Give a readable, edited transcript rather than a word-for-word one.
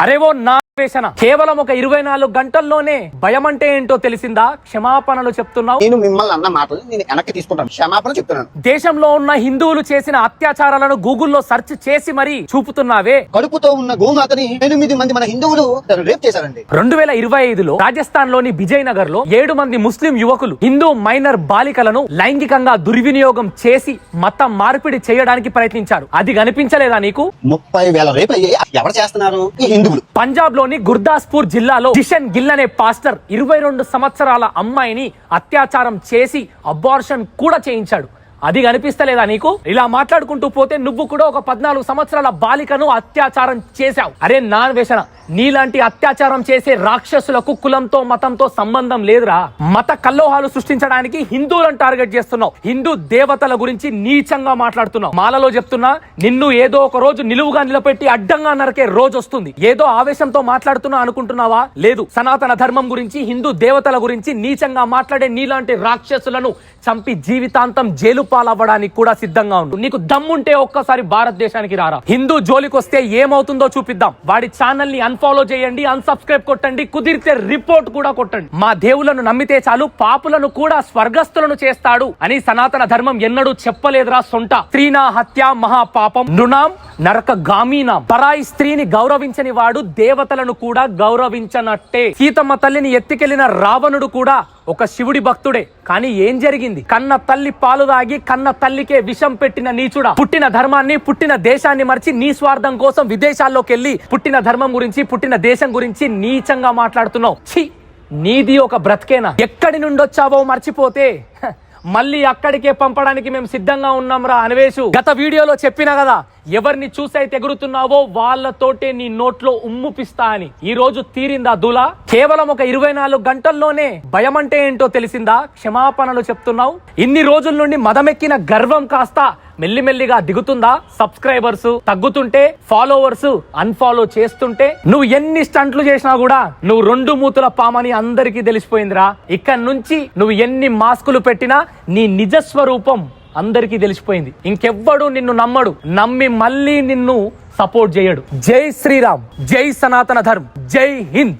అరే ఓ నా వేషన కేవలం ఒక 24 గంటల్లోనే భయం అంటే ఏంటో తెలిసిందా? క్షమాపణలు చెప్తున్నావు. నేను మిమ్మల్ని అన్న మాటలు నేను వెనక్కి తీసుకుంటాను, క్షమాపణ చెప్తున్నాను. దేశంలో ఉన్న హిందువులు చేసిన అత్యాచారాలను గూగుల్లో సెర్చ్ చేసి మరీ చూపుతున్నావే. కడుపుతో ఉన్న గోమాతని 8 మంది మన హిందువులు రేప్ చేశారండి. 2025లో రాజస్థాన్ లోని విజయనగర్ లో 7 మంది ముస్లిం యువకులు హిందూ మైనర్ బాలికలను లైంగికంగా దుర్వినియోగం చేసి మత మార్పిడి చేయడానికి ప్రయత్నించారు. అది కనిపించలేదా నీకు? 30,000 రేప్ అయ్యాయి. ఎవరు చేస్తున్నారు? ఈ హిందువులు. పంజాబ్ లోని గుర్దాస్పూర్ జిల్లాలో జిషన్ గిల్ అనే పాస్టర్ 22 సంవత్సరాల అమ్మాయిని అత్యాచారం చేసి అబార్షన్ కూడా చేయించాడు. అది కనిపిస్తలేదా నీకు? ఇలా మాట్లాడుకుంటూ పోతే నువ్వు కూడా ఒక 14 సంవత్సరాల బాలికను అత్యాచారం చేశావు. అరే నా వేషణ, నీలాంటి అత్యాచారం చేసే రాక్షసులకు కులంతో మతంతో సంబంధం లేదురా. మత కల్లోహాలు సృష్టించడానికి హిందువులను టార్గెట్ చేస్తున్నావు. హిందూ దేవతల గురించి నీచంగా మాట్లాడుతున్నావు. మాలలో చెప్తున్నా, నిన్ను ఏదో ఒక రోజు నిలువుగా నిలబెట్టి అడ్డంగా నరికే రోజు వస్తుంది. ఏదో ఆవేశంతో మాట్లాడుతున్నా అనుకుంటున్నావా? లేదు. సనాతన ధర్మం గురించి, హిందూ దేవతల గురించి నీచంగా మాట్లాడే నీలాంటి రాక్షసులను చంపి జీవితాంతం జైలు పాలవ్వడానికి కూడా సిద్ధంగా ఉండు. నీకు దమ్ముంటే ఒక్కసారి భారతదేశానికి రారా. హిందూ జోలికి వస్తే ఏమవుతుందో చూపిద్దాం. వాడి ఛానల్ ని అన్ఫాలో చేయండి, అన్సబ్స్క్రైబ్ కొట్టండి, కుదిరితే రిపోర్ట్ కూడా కొట్టండి. మా దేవులను నమ్మితే చాలు, పాపులను కూడా స్వర్గస్థులను చేస్తాడు అని సనాతన ధర్మం ఎన్నడూ చెప్పలేదురా సొంట. స్త్రీనా హత్య మహాపాపం, నృణాం నరక గామీనాం. పరాయి స్త్రీని గౌరవించని వాడు దేవతలను కూడా గౌరవించనట్టే. సీతమ్మ తల్లిని ఎత్తికెళ్లిన రావణుడు కూడా ఒక శివుడి భక్తుడే. కానీ ఏం జరిగింది? కన్న తల్లి పాలు దాగి కన్న తల్లికే విషం పెట్టిన నీచుడా. పుట్టిన ధర్మాన్ని, పుట్టిన దేశాన్ని మర్చి నీ స్వార్థం కోసం విదేశాల్లోకి వెళ్లి పుట్టిన ధర్మం గురించి, పుట్టిన దేశం గురించి నీచంగా మాట్లాడుతున్నావు. ఛీ, నీది ఒక బ్రతికేనా? ఎక్కడి నుండి వచ్చావో మర్చిపోతే మళ్ళీ అక్కడికే పంపడానికి మేము సిద్ధంగా ఉన్నాం రా అన్వేషు. గత వీడియోలో చెప్పినా కదా, ఎవరిని చూసైతే ఎగురుతున్నావో వాళ్ళతోటే నీ నోట్లో ఉమ్ముపిస్తా అని. ఈ రోజు తీరిందా దూలా? కేవలం ఒక 24 గంటల్లోనే భయం అంటే ఏంటో తెలిసిందా? క్షమాపణలు చెప్తున్నావు. ఇన్ని రోజుల నుండి మదమెక్కిన గర్వం కాస్త మెల్లిమెల్లిగా దిగుతుందా? సబ్స్క్రైబర్స్ తగ్గుతుంటే, ఫాలోవర్స్ అన్ఫాలో చేస్తుంటే, నువ్వు ఎన్ని స్టంట్లు చేసినా కూడా నువ్వు 2 మూతుల పామని అందరికీ తెలిసిపోయిందిరా. ఇక్కడ నుంచి నువ్వు ఎన్ని మాస్కులు పెట్టినా నీ నిజస్వరూపం అందరికీ తెలిసిపోయింది. ఇంకెవ్వడు నిన్ను నమ్మడు. నమ్మి మళ్ళీ నిన్ను సపోర్ట్ చేయడు. జై శ్రీరామ్, జై సనాతన ధర్మం, జై హింద్.